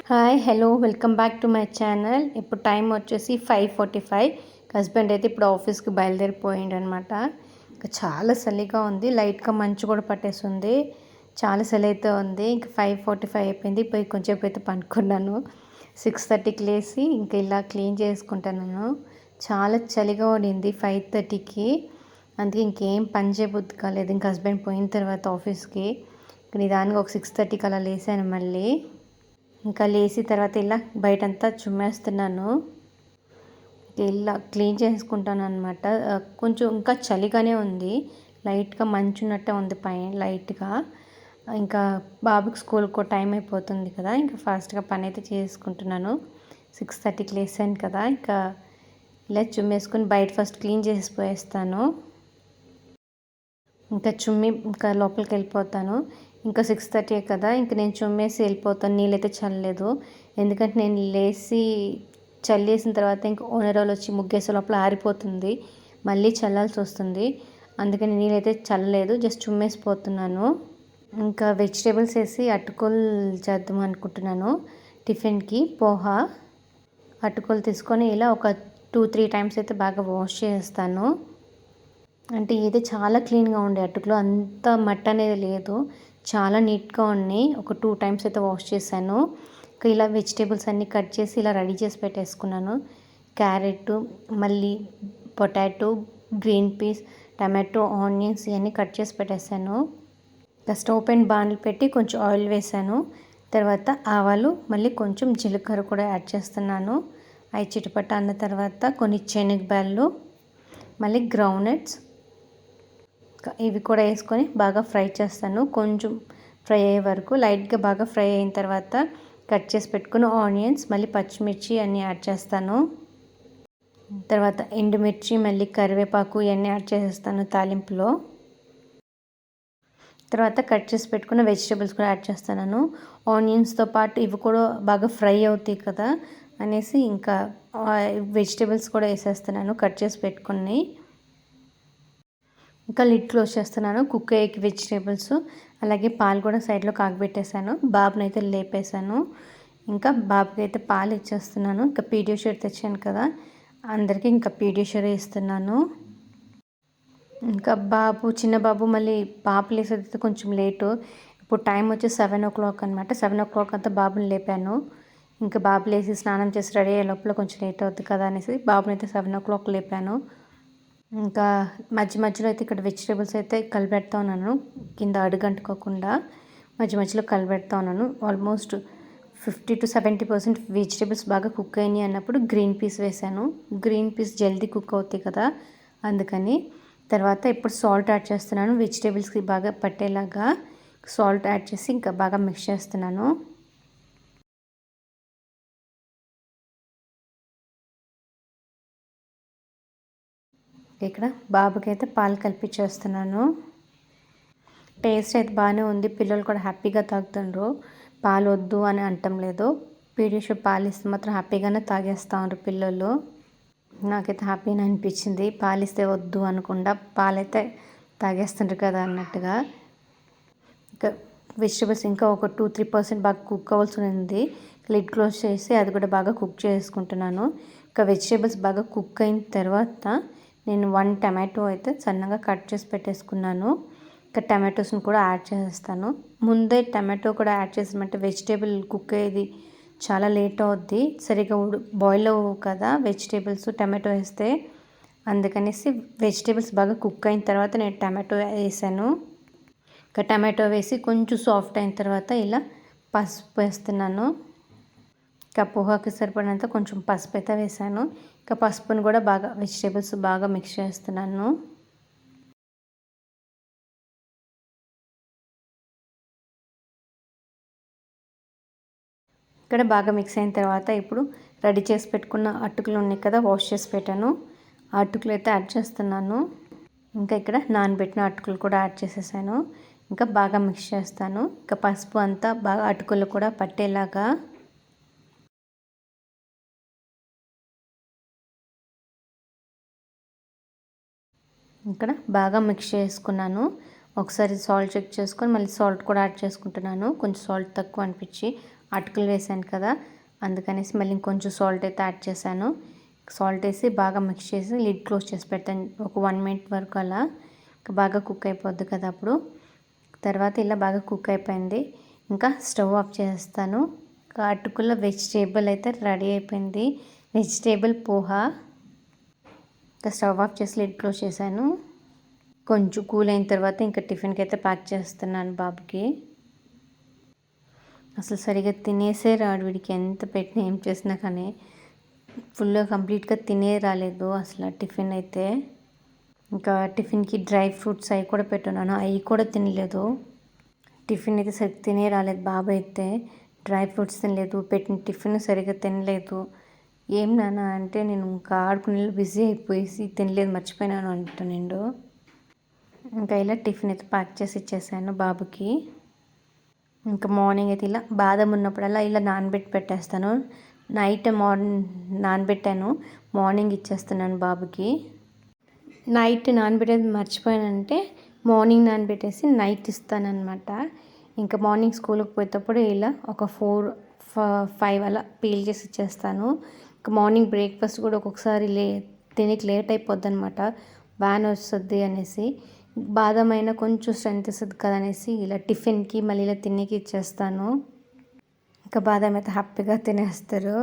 Hi hello welcome back to my channel. ఇప్పుడు time వచ్చేసి 5:45. Husband అయితే ఇప్పుడు ఆఫీస్కి బయలుదేరిపోయిండు అనమాట. ఇంకా చాలా చలిగా ఉంది, లైట్గా మంచు కూడా పట్టేస్తుంది. చాలా చలి అయితే ఉంది. ఇంకా 5:45 అయిపోయింది. పోయి కొంచెంసేపు అయితే పనుకున్నాను. 6:30కి లేచి ఇంకా ఇలా క్లీన్ చేసుకుంటున్నాను. చాలా చలిగా ఉండింది 5:30కి. అందుకే ఇంకేం పని చేయబుద్ధి కాలేదు. ఇంకా హస్బెండ్ పోయిన తర్వాత ఆఫీస్కి నిదానంగా ఒక 6:30కి అలా లేసాను. మళ్ళీ ఇంకా లేచి తర్వాత ఇలా బయటంతా చుమ్మేస్తున్నాను. ఇలా క్లీన్ చేసుకుంటాను అనమాట. కొంచెం ఇంకా చలిగానే ఉంది, లైట్గా మంచున్నట్టే ఉంది పైన లైట్గా. ఇంకా బాబుకి స్కూల్కి టైం అయిపోతుంది కదా, ఇంకా ఫాస్ట్గా పని అయితే చేసుకుంటున్నాను. 6:30కి లేసాను కదా, ఇంకా ఇలా చుమ్మేసుకుని బయట ఫస్ట్ క్లీన్ చేసి పోయేస్తాను. ఇంకా చుమ్మి ఇంకా లోపలికి వెళ్ళిపోతాను. ఇంకా 6:30 కదా, ఇంక నేను చుమ్మేసి వెళ్ళిపోతాను. నీళ్ళైతే చల్లలేదు, ఎందుకంటే నేను లేచి చల్లేసిన తర్వాత ఇంకా ఓనర్ వాళ్ళు వచ్చి ముగ్గేసే లోపల ఆరిపోతుంది, మళ్ళీ చల్లాల్సి వస్తుంది. అందుకని నీళ్ళైతే చల్లలేదు, జస్ట్ చుమ్మేసిపోతున్నాను. ఇంకా వెజిటేబుల్స్ వేసి అటుకులు చేద్దాం అనుకుంటున్నాను. టిఫిన్కి పోహా అటుకులు తీసుకొని ఇలా ఒక 2-3 టైమ్స్ అయితే బాగా వాష్ చేస్తాను. అంటే ఇది చాలా క్లీన్గా ఉండే అటుకులు, అంత మట్టి అనేది లేదు, చాలా నీట్గా ఉన్నాయి. ఒక 2 టైమ్స్ అయితే వాష్ చేశాను. ఇలా వెజిటేబుల్స్ అన్నీ కట్ చేసి ఇలా రెడీ చేసి పెట్టేసుకున్నాను. క్యారెట్, మళ్ళీ potato, green peas, tomato, onions ఇవన్నీ కట్ చేసి పెట్టేశాను. ఇంకా స్టవ్ పైన బాండ్లు పెట్టి కొంచెం ఆయిల్ వేసాను. తర్వాత ఆవాలు, మళ్ళీ కొంచెం జీలకర్ర కూడా యాడ్ చేస్తున్నాను. అవి చిటపట అన్న తర్వాత కొన్ని శనగబ్యాళ్ళు, మళ్ళీ గ్రౌండ్నట్స్ ఇవి కూడా వేసుకొని బాగా ఫ్రై చేస్తాను. కొంచెం ఫ్రై అయ్యే వరకు, లైట్గా బాగా ఫ్రై అయిన తర్వాత కట్ చేసి పెట్టుకుని ఆనియన్స్, మళ్ళీ పచ్చిమిర్చి అన్నీ యాడ్ చేస్తాను. తర్వాత ఎండుమిర్చి, మళ్ళీ కరివేపాకు ఇవన్నీ యాడ్ చేసేస్తాను తాలింపులో. తర్వాత కట్ చేసి పెట్టుకున్న వెజిటేబుల్స్ కూడా యాడ్ చేస్తున్నాను. ఆనియన్స్తో పాటు ఇవి కూడా బాగా ఫ్రై అవుతాయి కదా అనేసి ఇంకా వెజిటేబుల్స్ కూడా వేసేస్తున్నాను కట్ చేసి పెట్టుకుని. ఇంకా లిడ్ క్లోజ్ చేస్తున్నాను. కుక్ అయ్యే వెజిటేబుల్స్, అలాగే పాలు కూడా సైడ్లో కాగబెట్టేశాను. బాబుని అయితే లేపేశాను. ఇంకా బాబుకి అయితే పాలు ఇచ్చేస్తున్నాను. ఇంకా పీడియాష్యూర్ తెచ్చాను కదా, అందరికీ ఇంకా పీడియాష్యూర్ ఇస్తున్నాను. ఇంకా చిన్న బాబు మళ్ళీ పాప లేసేది కొంచెం లేటు. ఇప్పుడు టైం వచ్చి 7 o'clock అనమాట. 7 o'clock అంతా బాబుని లేపాను. ఇంకా బాబు లేచి స్నానం చేసి రెడీ అయ్యే లోపల కొంచెం లేట్ అవుతుంది కదా అనేసి బాబుని అయితే 7 o'clock లేపాను. ఇంకా మధ్యలో అయితే ఇక్కడ వెజిటేబుల్స్ అయితే కలిపెడతా ఉన్నాను, కింద అడుగంటుకోకుండా మధ్య మధ్యలో కలిపెడతా ఉన్నాను. ఆల్మోస్ట్ 50-70% వెజిటేబుల్స్ బాగా కుక్ అయినాయి అన్నప్పుడు గ్రీన్ పీస్ వేసాను. గ్రీన్ పీస్ జల్దీ కుక్ అవుతాయి కదా, అందుకని. తర్వాత ఇప్పుడు సాల్ట్ యాడ్ చేస్తున్నాను. వెజిటేబుల్స్కి బాగా పట్టేలాగా సాల్ట్ యాడ్ చేసి ఇంకా బాగా మిక్స్ చేస్తున్నాను. ఇక్కడ బాబుకి అయితే పాలు కల్పించేస్తున్నాను. టేస్ట్ అయితే బాగానే ఉంది, పిల్లలు కూడా హ్యాపీగా తాగుతుండ్రు. పాలు వద్దు అని అంటం లేదు, పీడియాష్యూర్ పాలు ఇస్తే మాత్రం హ్యాపీగానే తాగేస్తూ ఉంటారు పిల్లలు. నాకైతే హ్యాపీగా అనిపించింది, పాలిస్తే వద్దు అనకుండా పాలైతే తాగేస్తుంటారు కదా అన్నట్టుగా. ఇంకా వెజిటేబుల్స్ ఇంకా ఒక 2-3% బాగా కుక్ అవ్వాల్సి ఉంది. లిడ్ క్లోజ్ చేసి అది కూడా బాగా కుక్ చేసుకుంటున్నాను. ఇంకా వెజిటేబుల్స్ బాగా కుక్ అయిన తర్వాత నేను 1 టమాటో అయితే సన్నగా కట్ చేసి పెట్టేసుకున్నాను. ఇంకా టమాటోస్ని కూడా యాడ్ చేసేస్తాను. ముందే టమాటో కూడా యాడ్ చేసామంటే వెజిటేబుల్ కుక్ అయ్యేది చాలా లేట్ అవుద్ది, సరిగా బాయిల్ అవ్వవు కదా వెజిటేబుల్స్ టమాటో వేస్తే. అందుకనేసి వెజిటేబుల్స్ బాగా కుక్ అయిన తర్వాత నేను టమాటో వేసాను. ఇంకా టమాటో వేసి కొంచెం సాఫ్ట్ అయిన తర్వాత ఇలా పసుపు వేస్తున్నాను. ఇంకా పోహాకి సరిపడినంత కొంచెం పసుపు అయితే వేసాను. ఇంకా పసుపుని కూడా బాగా వెజిటేబుల్స్ బాగా మిక్స్ చేస్తున్నాను. ఇక్కడ బాగా మిక్స్ అయిన తర్వాత ఇప్పుడు రెడీ చేసి పెట్టుకున్న అటుకులు ఉన్నాయి కదా, వాష్ చేసి పెట్టాను, ఆ అటుకులు అయితే యాడ్ చేస్తున్నాను. ఇంకా ఇక్కడ నానబెట్టిన అటుకులు కూడా యాడ్ చేసేసాను. ఇంకా బాగా మిక్స్ చేస్తాను. ఇంకా పసుపు అంతా బాగా అటుకులు కూడా పట్టేలాగా. ఇక్కడ బాగా మిక్స్ చేసుకున్నాను. ఒకసారి సాల్ట్ చెక్ చేసుకొని మళ్ళీ సాల్ట్ కూడా యాడ్ చేసుకుంటున్నాను, కొంచెం సాల్ట్ తక్కువ అనిపించి. అటుకులు వేసాను కదా, అందుకనేసి మళ్ళీ ఇంకొంచెం సాల్ట్ అయితే యాడ్ చేశాను. సాల్ట్ వేసి బాగా మిక్స్ చేసి లిడ్ క్లోజ్ చేసి పెడతాను ఒక 1 మినిట్ వరకు. అలా బాగా కుక్ అయిపోద్ది కదా అప్పుడు. తర్వాత ఇలా బాగా కుక్ అయిపోయింది. ఇంకా స్టవ్ ఆఫ్ చేస్తాను. అటుకుల వెజిటేబుల్ అయితే రెడీ అయిపోయింది, వెజిటేబుల్ పోహా. ఇంకా స్టవ్ ఆఫ్ చేసి లిడ్ క్లోజ్ చేశాను. కొంచెం కూల్ అయిన తర్వాత ఇంకా టిఫిన్కి అయితే ప్యాక్ చేస్తున్నాను బాబుకి. అసలు సరిగ్గా తినేసే రాడు వీడికి, ఎంత పెట్టినా ఏం చేసినా కానీ ఫుల్గా కంప్లీట్గా తినే రాలేదు అసలు టిఫిన్ అయితే. ఇంకా టిఫిన్కి డ్రై ఫ్రూట్స్ అవి కూడా పెట్టున్నాను, అవి కూడా తినలేదు. టిఫిన్ అయితే సరిగ్గా తినే రాలేదు బాబు అయితే. డ్రై ఫ్రూట్స్ తినలేదు, పెట్టిన టిఫిన్ సరిగ్గా తినలేదు. ఏం నాన్న అంటే నేను ఇంకా ఆడుకునే బిజీ అయిపోయేసి తినలేదు మర్చిపోయినాను అంటున్నాడు. ఇంకా ఇలా టిఫిన్ అయితే ప్యాక్ చేసి ఇచ్చేసాను బాబుకి. ఇంకా మార్నింగ్ అయితే ఇలా బాదం ఉన్నప్పుడల్లా ఇలా నానబెట్టి పెట్టేస్తాను. నైట్ నానబెట్టాను, మార్నింగ్ ఇచ్చేస్తున్నాను బాబుకి. నైట్ నానబెట్టేది మర్చిపోయానంటే మార్నింగ్ నానబెట్టేసి నైట్ ఇస్తానన్నమాట. ఇంకా మార్నింగ్ స్కూల్కి పోయేటప్పుడు ఇలా ఒక 4-5 అలా పీల్ చేసి ఇచ్చేస్తాను. ఇంకా మార్నింగ్ బ్రేక్ఫాస్ట్ కూడా ఒక్కొక్కసారి తినేకి లేట్ అయిపోద్ది అనమాట, వ్యాన్ వస్తుంది అనేసి. బాదం అయినా కొంచెం స్ట్రెంత్ ఇస్తుంది కదా అనేసి ఇలా టిఫిన్కి మళ్ళీ ఇలా తినేకి ఇచ్చేస్తాను. ఇంకా బాదం అయితే హ్యాపీగా తినేస్తారు.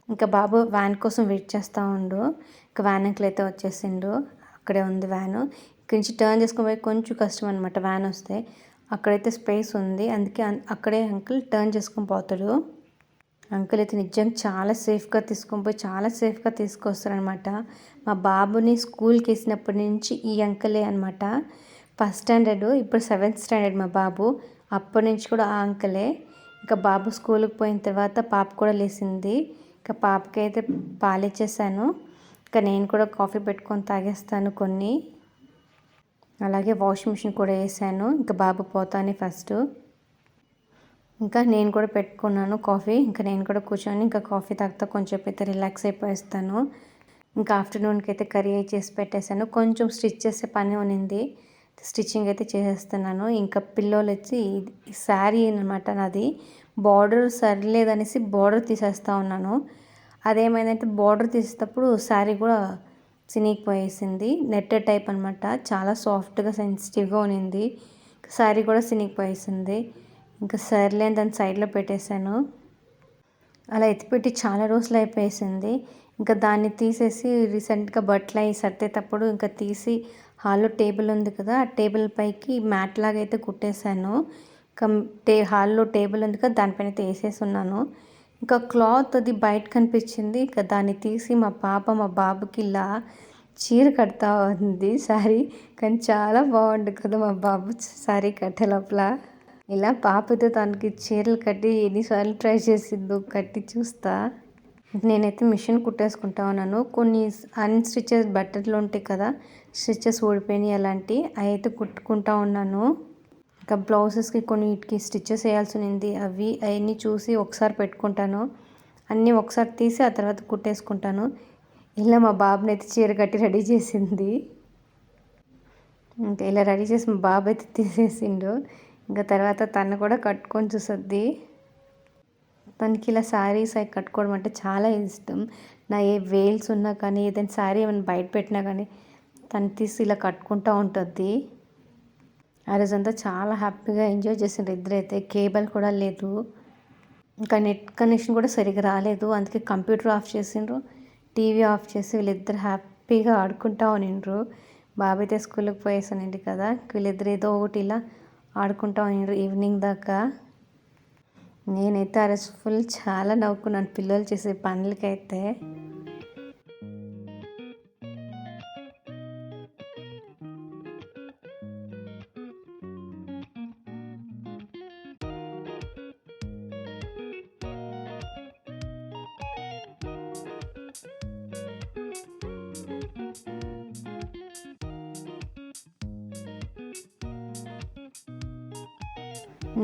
ఇంకా బాబు వ్యాన్ కోసం వెయిట్ చేస్తూ ఉండు. ఇంకా వ్యాన్ అంకుల్ అయితే వచ్చేసిండు, అక్కడే ఉంది వ్యాను. ఇక్కడి నుంచి టర్న్ చేసుకొని పోయి కొంచెం కష్టం అనమాట వ్యాన్ వస్తే. అక్కడైతే స్పేస్ ఉంది, అందుకే అక్కడే అంకుల్ టర్న్ చేసుకొని పోతాడు. అంకుల్ అయితే నిజంగా చాలా సేఫ్గా తీసుకొని పోయి చాలా సేఫ్గా తీసుకొస్తారనమాట. మా బాబుని స్కూల్కి వేసినప్పటి నుంచి ఈ అంకులే అనమాట. ఫస్ట్ స్టాండర్డ్, ఇప్పుడు 7th స్టాండర్డ్ మా బాబు. అప్పటి నుంచి కూడా ఆ అంకులే. ఇంకా బాబు స్కూల్కి పోయిన తర్వాత పాప కూడా లేచింది. ఇంకా పాపకి అయితే పాలు ఇచ్చేసాను. ఇంకా నేను కూడా కాఫీ పెట్టుకొని తాగేస్తాను కొన్ని. అలాగే వాషింగ్ మిషన్ కూడా వేసాను ఇంకా బాబు పోతానే ఫస్ట్. ఇంకా నేను కూడా పెట్టుకున్నాను కాఫీ. ఇంకా నేను కూడా కూర్చొని ఇంకా కాఫీ తాగుతా కొంచెం అయితే రిలాక్స్ అయిపోయిస్తాను. ఇంకా ఆఫ్టర్నూన్కి అయితే కర్రీ చేసి పెట్టేశాను. కొంచెం స్టిచ్ చేసే పని ఉన్నింది, స్టిచ్చింగ్ అయితే చేసేస్తున్నాను. ఇంకా పిల్లోలు వచ్చి శారీ అనమాట నాది, బార్డర్ సరిలేదనేసి బార్డర్ తీసేస్తూ ఉన్నాను. అదేమైందంటే బార్డర్ తీసేటప్పుడు శారీ కూడా చినిగిపోయేసింది. నెట్టెడ్ టైప్ అనమాట, చాలా సాఫ్ట్గా సెన్సిటివ్గా ఉన్నింది. శారీ కూడా చినిగిపోయేసింది. ఇంకా సర్లే దాన్ని సైడ్లో పెట్టేశాను. అలా ఎత్తిపెట్టి చాలా రోజులు అయిపోయేసింది. ఇంకా దాన్ని తీసేసి రీసెంట్గా బట్టలు అవి సర్దేటప్పుడు ఇంకా తీసి హాల్లో టేబుల్ ఉంది కదా, ఆ టేబుల్ పైకి మ్యాట్ లాగా అయితే కుట్టేశాను. ఇంకా హాల్లో టేబుల్ ఉంది కదా దానిపైన అయితే వేసేసి ఉన్నాను. ఇంకా క్లాత్ అది బయట కనిపించింది. ఇంకా దాన్ని తీసి మా పాప మా బాబుకి ఇలా చీర కడతా ఉంది శారీ. కానీ చాలా బాగుంది కదా మా బాబు శారీ కట్టే లోపల. ఇలా పాపతో తనకి చీరలు కట్టి ఎన్నిసార్లు ట్రై చేసిందో కట్టి చూస్తా. నేనైతే మిషన్ కుట్టేసుకుంటా ఉన్నాను. కొన్ని అన్స్టిచెస్ బట్టలు ఉంటాయి కదా, స్టిచెస్ ఊడిపోయినాయి అలాంటివి, అవి అయితే కుట్టుకుంటా ఉన్నాను. ఇంకా బ్లౌజెస్కి కొన్నిటికి స్టిచెస్ వేయాల్సి ఉంది, అవన్నీ చూసి ఒకసారి పెట్టుకుంటాను. అన్నీ ఒకసారి తీసి ఆ తర్వాత కుట్టేసుకుంటాను. ఇలా మా బాబుని అయితే చీర కట్టి రెడీ చేసింది. ఇంకా ఇలా రెడీ చేసి మా బాబు అయితే తీసేసిండు. ఇంకా తర్వాత తను కూడా కట్టుకొని చూస్తుంది. తనకి ఇలా శారీస్ అవి కట్టుకోవడం అంటే చాలా ఇష్టం. నా ఏ వేల్స్ ఉన్నా కానీ ఏదైనా శారీ ఏమైనా బయట పెట్టినా కానీ తను తీసి ఇలా కట్టుకుంటూ ఉంటుంది. ఆ రోజంతా చాలా హ్యాపీగా ఎంజాయ్ చేసిండ్రు ఇద్దరైతే. కేబుల్ కూడా లేదు, ఇంకా నెట్ కనెక్షన్ కూడా సరిగ్గా రాలేదు, అందుకే కంప్యూటర్ ఆఫ్ చేసిండ్రు, టీవీ ఆఫ్ చేసి వీళ్ళిద్దరు హ్యాపీగా ఆడుకుంటూ ఉనిండ్రు. బాబు అయితే స్కూల్కి పోయేసానండి కదా, వీళ్ళిద్దరు ఏదో ఒకటి ఇలా ఆడుకుంటూ ఉనిండ్రు ఈవినింగ్ దాకా. నేనైతే ఆ రోజు ఫుల్ చాలా నవ్వుకున్నాను పిల్లలు చేసే పనులకైతే.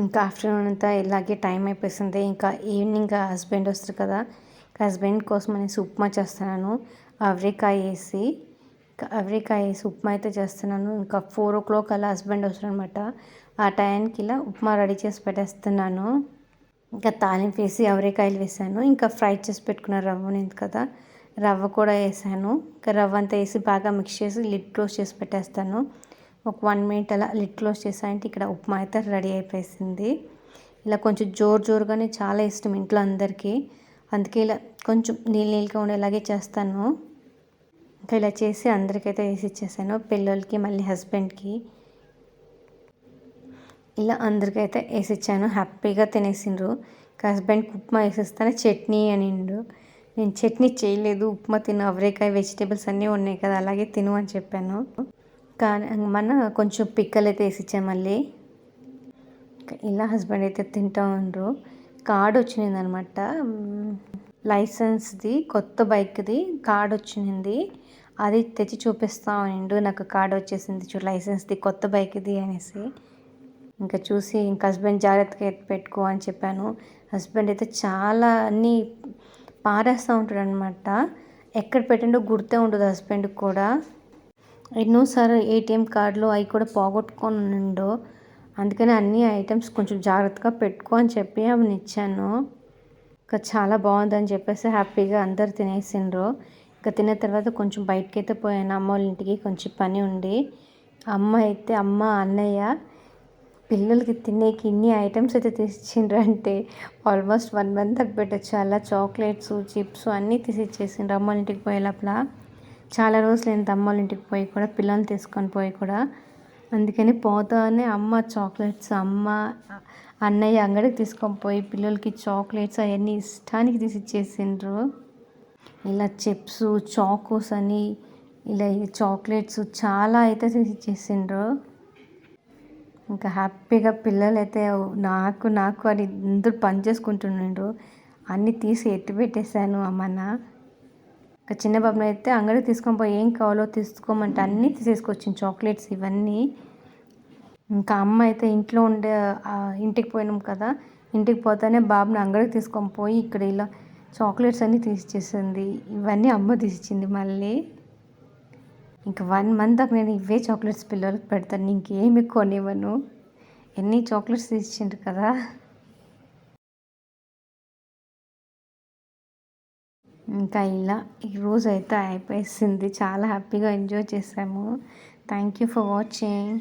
ఇంకా ఆఫ్టర్నూన్ అంతా ఇలాగే టైం అయిపోతుంది. ఇంకా ఈవినింగ్ హస్బెండ్ వస్తారు కదా, హస్బెండ్ కోసం అనేసి ఉప్మా చేస్తున్నాను. అవరేకాయ వేసి ఉప్మా అయితే చేస్తున్నాను. ఇంకా 4 o'clock అలా హస్బెండ్ వస్తారు అనమాట. ఆ టైంకి ఇలా ఉప్మా రెడీ చేసి పెట్టేస్తున్నాను. ఇంకా తాలింపు వేసి అవరేకాయలు వేసాను. ఇంకా ఫ్రై చేసి పెట్టుకున్న రవ్వ ఉంది కదా, రవ్వ కూడా వేసాను. ఇంకా రవ్వ అంతా వేసి బాగా మిక్స్ చేసి లిడ్ క్లోజ్ చేసి పెట్టేస్తాను. ఒక 1 మినిట్ అలా లిడ్ క్లోజ్ చేసానంటే ఇక్కడ ఉప్మా అయితే రెడీ అయిపోయింది. ఇలా కొంచెం జోరుగానే చాలా ఇష్టం ఇంట్లో అందరికీ. అందుకే ఇలా కొంచెం నీళ్ళగా ఉండేలాగే చేస్తాను. ఇంకా ఇలా చేసి అందరికైతే వేసి ఇచ్చేసాను. పిల్లలకి మళ్ళీ హస్బెండ్కి ఇలా అందరికైతే వేసి ఇచ్చాను. హ్యాపీగా తినేసిండ్రు. హస్బెండ్కి ఉప్మా వేసిస్తానే చట్నీ అనిండు. నేను చట్నీ చేయలేదు, ఉప్మా తిను, అవరేకాయ వెజిటేబుల్స్ అన్నీ ఉన్నాయి కదా అలాగే తిను అని చెప్పాను. కానీ కొంచెం పిక్కలు అయితే వేసి ఇచ్చాను మళ్ళీ. ఇలా హస్బెండ్ అయితే తింటూ ఉండ్రు. కార్డు వచ్చింది అనమాట, లైసెన్స్ది, కొత్త బైక్ది కార్డు వచ్చింది. అది తెచ్చి చూపిస్తా ఉండు, నాకు కార్డు వచ్చేసింది చూడు లైసెన్స్ది, కొత్త బైక్ది అనేసి. ఇంకా చూసి ఇంకా హస్బెండ్ జాగ్రత్తగా పెట్టుకో అని చెప్పాను. హస్బెండ్ అయితే చాలా అన్నీ పారేస్తూ ఉంటాడు అనమాట. ఎక్కడ పెట్టిండో గుర్తే ఉండదు హస్బెండ్కి కూడా. ఎన్నోసార్లు ఏటీఎం కార్డులు అవి కూడా పోగొట్టుకొని ఉండు. అందుకని అన్ని ఐటమ్స్ కొంచెం జాగ్రత్తగా పెట్టుకో అని చెప్పి అవి ఇచ్చాను. ఇంకా చాలా బాగుందని చెప్పేసి హ్యాపీగా అందరు తినేసిండ్రు. ఇంకా తిన్న తర్వాత కొంచెం బయటకి అయితే పోయాను అమ్మ వాళ్ళ ఇంటికి, కొంచెం పని ఉండి. అమ్మ అన్నయ్య పిల్లలకి తినేకి ఇన్ని ఐటమ్స్ అయితే తీసిచ్చిండ్రు అంటే ఆల్మోస్ట్ 1 మంత్ దాకా పెట్టచ్చు. అలా చాక్లెట్స్, చిప్స్ అన్నీ తీసిచ్చేసిండ్రు అమ్మ వాళ్ళ ఇంటికి పోయే లోపల. చాలా రోజులైంది అమ్మ వాళ్ళ ఇంటికి పోయి కూడా, పిల్లల్ని తీసుకొని పోయి కూడా. అందుకని పోతానే అమ్మ చాక్లెట్స్, అన్నయ్య అంగడికి తీసుకొని పోయి పిల్లలకి చాక్లెట్స్ అవన్నీ ఇష్టానికి తీసిచ్చేసిండ్రు. ఇలా చిప్స్, చాకోస్ అని ఇలా చాక్లెట్స్ చాలా అయితే తీసిచ్చేసిండ్రు. ఇంకా హ్యాపీగా పిల్లలైతే నాకు అని అందరూ పని చేసుకుంటుండ్రు. అన్నీ తీసి ఎత్తి పెట్టేశాను అమ్మన. ఇంకా చిన్న బాబుని అయితే అంగడికి తీసుకొని పోయి ఏం కావాలో తీసుకోమంటే అన్నీ తీసేసుకొచ్చింది, చాక్లెట్స్ ఇవన్నీ. ఇంకా అమ్మ అయితే ఇంటికి పోయినాం కదా, ఇంటికి పోతానే బాబుని అంగడికి తీసుకొని పోయి ఇక్కడ ఇలా చాక్లెట్స్ అన్నీ తీసిచ్చేసింది. ఇవన్నీ అమ్మ తీసిచ్చింది మళ్ళీ. ఇంకా 1 మంత్ దాకా నేను ఇవే చాక్లెట్స్ పిల్లలకి పెడతాను, ఇంకేమి కొనివ్వను. ఎన్ని చాక్లెట్స్ తీసిచ్చిండ్రు కదా. ఇంకా ఇలా ఈరోజు అయితే అయిపోయింది. చాలా హ్యాపీగా ఎంజాయ్ చేసాము. Thank you for watching.